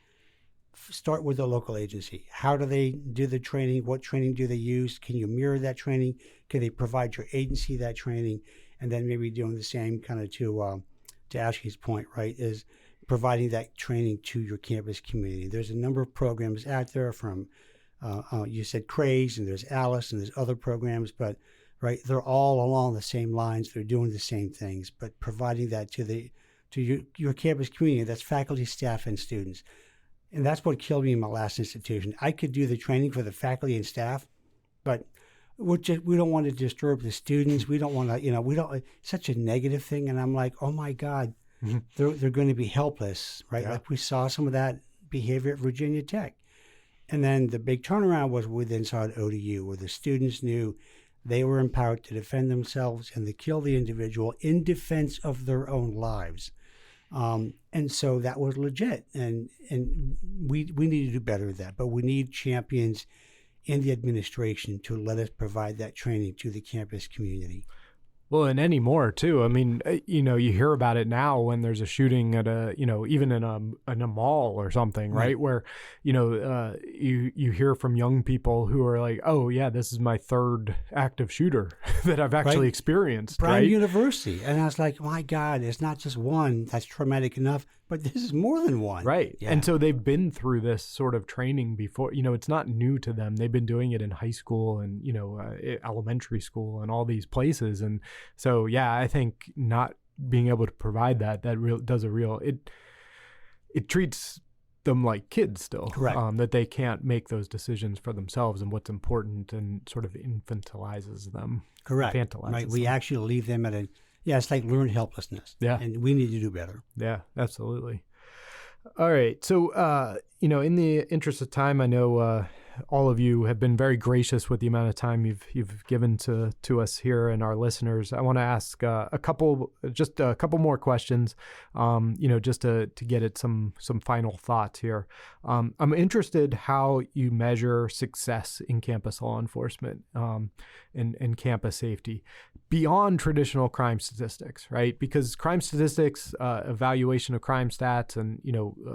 start with the local agency. How do they do the training? What training do they use? Can you mirror that training? Can they provide your agency that training? And then maybe doing the same kind of to Ashley's point, right, is providing that training to your campus community. There's a number of programs out there from, you said Craze, and there's Alice, and there's other programs, but right, they're all along the same lines. They're doing the same things, but providing that to your campus community, that's faculty, staff, and students. And that's what killed me in my last institution. I could do the training for the faculty and staff, but we don't want to disturb the students. We don't want to, it's such a negative thing. And I'm like, oh my God, mm-hmm. they're going to be helpless, right? Yeah. Like we saw some of that behavior at Virginia Tech. And then the big turnaround was inside ODU, where the students knew they were empowered to defend themselves and to kill the individual in defense of their own lives. And so that was legit. And we need to do better at that. But we need champions in the administration to let us provide that training to the campus community. Well, and any more too. I mean, you hear about it now when there's a shooting at a, even in a mall or something, right? Where, you hear from young people who are like, oh yeah, this is my third active shooter that I've actually experienced. Brown right? University. And I was like, my God, it's not just one that's traumatic enough, but this is more than one. Right. Yeah. And so they've been through this sort of training before. It's not new to them. They've been doing it in high school and, elementary school and all these places. And so, yeah, I think not being able to provide that it treats them like kids still. Correct. That they can't make those decisions for themselves and what's important, and sort of infantilizes them. Correct. Infantilizes Right. We them. actually leave them at it's like learned helplessness. Yeah. And we need to do better. Yeah, absolutely. All right. So, in the interest of time, I know all of you have been very gracious with the amount of time you've given to us here and our listeners. I want to ask a couple more questions, just to get at some final thoughts here. I'm interested how you measure success in campus law enforcement and campus safety beyond traditional crime statistics, right? Because crime statistics, evaluation of crime stats, and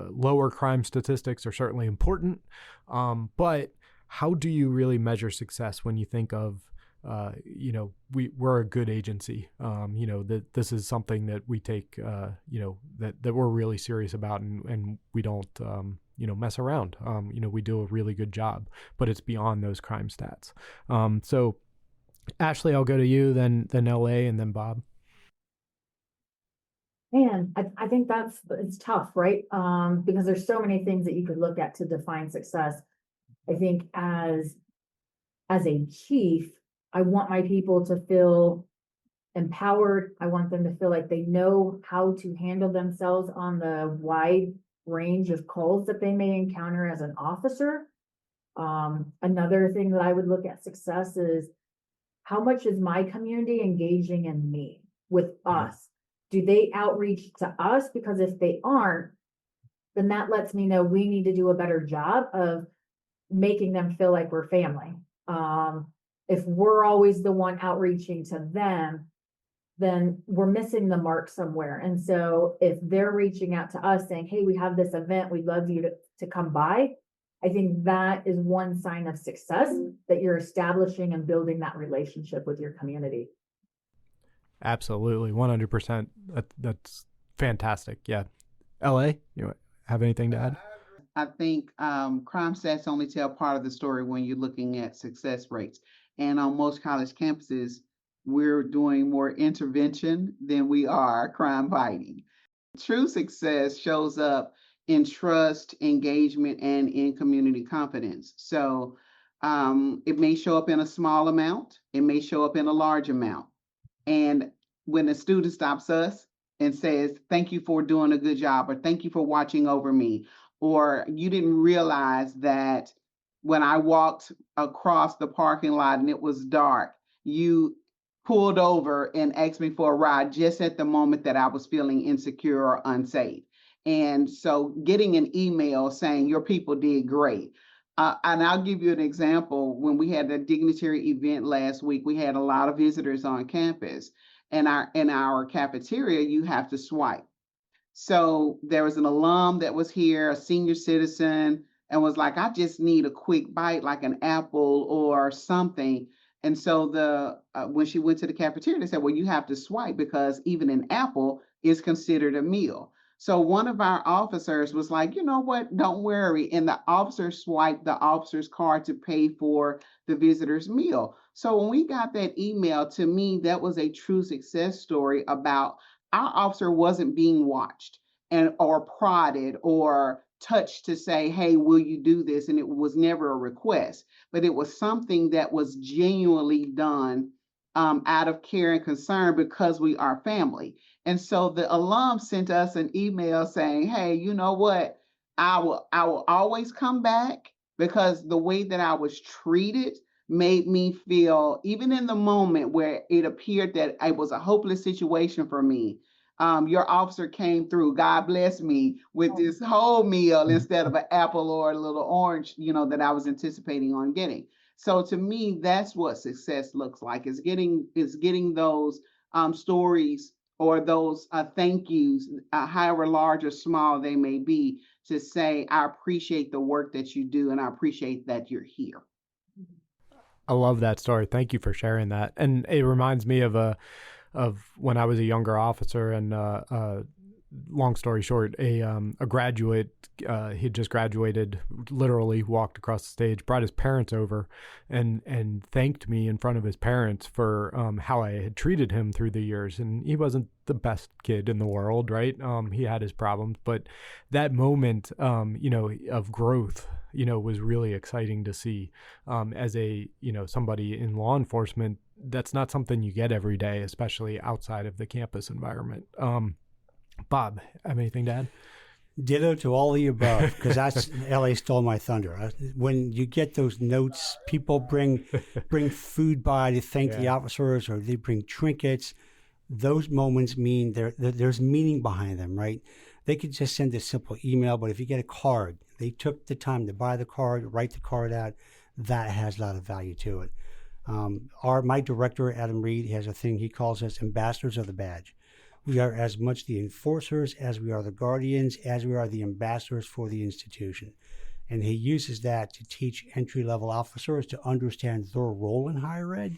lower crime statistics are certainly important. But how do you really measure success when you think of, we're a good agency, that this is something that we take, that we're really serious about, and we don't, mess around. We do a really good job, but it's beyond those crime stats. So Ashley, I'll go to you, then LA, and then Bob. Man, I think it's tough, right? Because there's so many things that you could look at to define success. I think as a chief, I want my people to feel empowered. I want them to feel like they know how to handle themselves on the wide range of calls that they may encounter as an officer. Another thing that I would look at success is, how much is my community engaging in me, with us? Do they outreach to us? Because if they aren't, then that lets me know we need to do a better job of making them feel like we're family. If we're always the one outreaching to them, then we're missing the mark somewhere. And so if they're reaching out to us saying, hey, we have this event, we'd love you to come by, I think that is one sign of success, that you're establishing and building that relationship with your community. Absolutely. 100%. That's fantastic. Yeah. LA, you have anything to add? I think crime stats only tell part of the story when you're looking at success rates. And on most college campuses, we're doing more intervention than we are crime fighting. True success shows up in trust, engagement, and in community confidence. So it may show up in a small amount, it may show up in a large amount. And when a student stops us and says, thank you for doing a good job, or thank you for watching over me, or you didn't realize that when I walked across the parking lot and it was dark, you pulled over and asked me for a ride just at the moment that I was feeling insecure or unsafe. And so getting an email saying your people did great. And I'll give you an example. When we had the dignitary event last week, we had a lot of visitors on campus. And in our cafeteria, you have to swipe. So there was an alum that was here, a senior citizen, and was like, I just need a quick bite, like an apple or something. And so when she went to the cafeteria, they said, well, you have to swipe because even an apple is considered a meal. So one of our officers was like, you know what, don't worry. And the officer swiped the officer's card to pay for the visitor's meal. So when we got that email, to me, that was a true success story about our officer wasn't being watched or prodded or touched to say, hey, will you do this? And it was never a request, but it was something that was genuinely done out of care and concern because we are family. And so the alum sent us an email saying, hey, you know what? I will always come back, because the way that I was treated made me feel, even in the moment where it appeared that it was a hopeless situation for me, your officer came through, God bless me, with this whole meal instead of an apple or a little orange, that I was anticipating on getting. So to me, that's what success looks like, is getting those stories or those thank yous, however large or small they may be, to say, I appreciate the work that you do and I appreciate that you're here. I love that story. Thank you for sharing that. And it reminds me of when I was a younger officer, and long story short, a graduate, he just graduated, literally walked across the stage, brought his parents over and thanked me in front of his parents for how I had treated him through the years. And he wasn't the best kid in the world, right? He had his problems, but that moment, of growth, was really exciting to see as a, somebody in law enforcement. That's not something you get every day, especially outside of the campus environment. Bob, have anything to add? Ditto to all the above, because that's LA stole my thunder. When you get those notes, people bring food by to thank the officers, or they bring trinkets. Those moments mean there's meaning behind them, right? They could just send a simple email, but if you get a card, they took the time to buy the card, write the card out. That has a lot of value to it. My director, Adam Reed, has a thing he calls us ambassadors of the badge. We are as much the enforcers as we are the guardians, as we are the ambassadors for the institution. And he uses that to teach entry-level officers to understand their role in higher ed.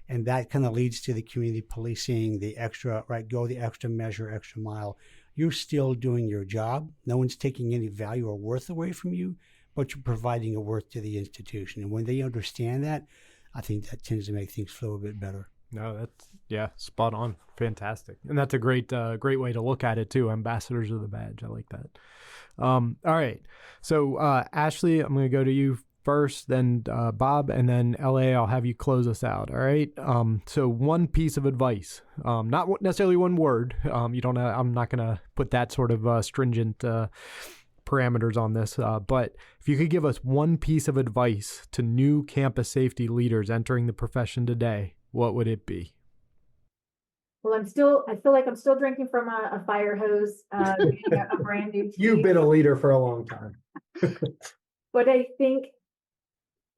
And that kind of leads to the community policing, the extra, right, go the extra measure, extra mile. You're still doing your job. No one's taking any value or worth away from you, but you're providing a worth to the institution. And when they understand that, I think that tends to make things flow a bit better. No, that's, spot on. Fantastic. And that's a great way to look at it too. Ambassadors of the badge. I like that. All right. So, Ashley, I'm going to go to you first, then Bob, and then LA, I'll have you close us out. All right. So one piece of advice, not necessarily one word. I'm not going to put that sort of stringent parameters on this, but if you could give us one piece of advice to new campus safety leaders entering the profession today, what would it be? Well, I feel like I'm still drinking from a fire hose, being a brand new chief. You've been a leader for a long time. But I think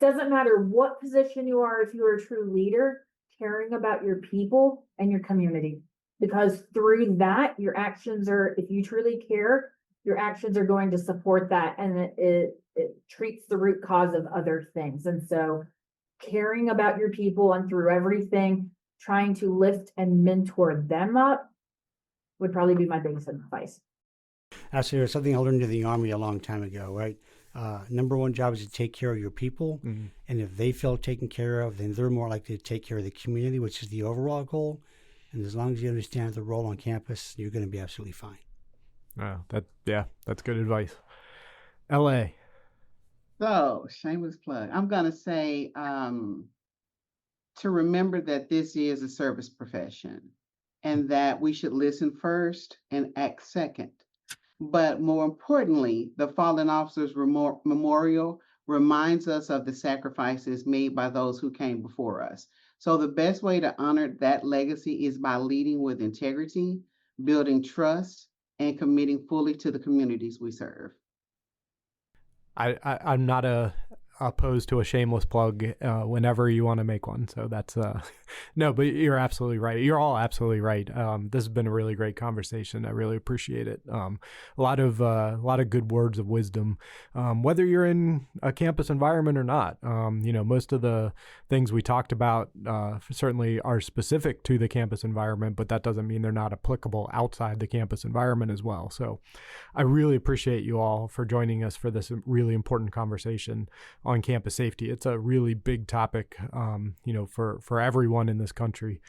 doesn't matter what position you are, if you are a true leader, caring about your people and your community, because through that, your actions are, if you truly care, your actions are going to support that, and it treats the root cause of other things. And so caring about your people and through everything, trying to lift and mentor them up would probably be my biggest advice. Actually, there's something I learned in the Army a long time ago, right? Number one job is to take care of your people. Mm-hmm. And if they feel taken care of, then they're more likely to take care of the community, which is the overall goal. And as long as you understand the role on campus, you're going to be absolutely fine. Oh, that's good advice. LA. So, shameless plug. I'm going to say to remember that this is a service profession and that we should listen first and act second. But more importantly, the Fallen Officers Memorial reminds us of the sacrifices made by those who came before us. So the best way to honor that legacy is by leading with integrity, building trust, and committing fully to the communities we serve. I'm not opposed to a shameless plug whenever you want to make one. So that's no, but you're absolutely right. You're all absolutely right. This has been a really great conversation. I really appreciate it. A lot of good words of wisdom, whether you're in a campus environment or not. Most of the things we talked about certainly are specific to the campus environment, but that doesn't mean they're not applicable outside the campus environment as well. So I really appreciate you all for joining us for this really important conversation on campus safety. It's a really big topic, for everyone in this country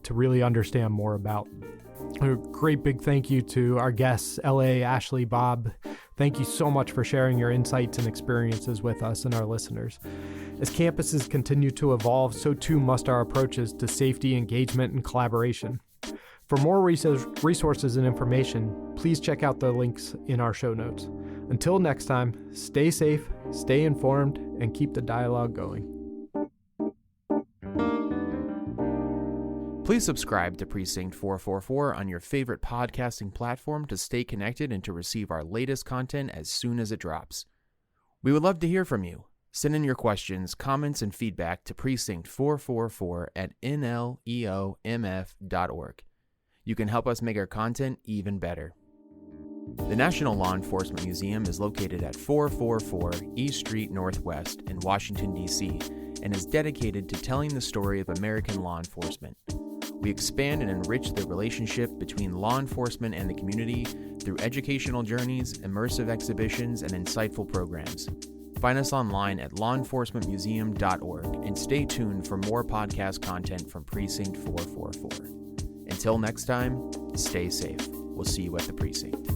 to really understand more about. A great big thank you to our guests, LA, Ashley, Bob. Thank you so much for sharing your insights and experiences with us and our listeners. As campuses continue to evolve, so too must our approaches to safety, engagement, and collaboration. For more resources and information, please check out the links in our show notes. Until next time, stay safe, stay informed, and keep the dialogue going. Please subscribe to Precinct 444 on your favorite podcasting platform to stay connected and to receive our latest content as soon as it drops. We would love to hear from you. Send in your questions, comments, and feedback to precinct444@nleomf.org. You can help us make our content even better. The National Law Enforcement Museum is located at 444 East Street Northwest in Washington, D.C., and is dedicated to telling the story of American law enforcement. We expand and enrich the relationship between law enforcement and the community through educational journeys, immersive exhibitions, and insightful programs. Find us online at lawenforcementmuseum.org and stay tuned for more podcast content from Precinct 444. Until next time, stay safe. We'll see you at the precinct.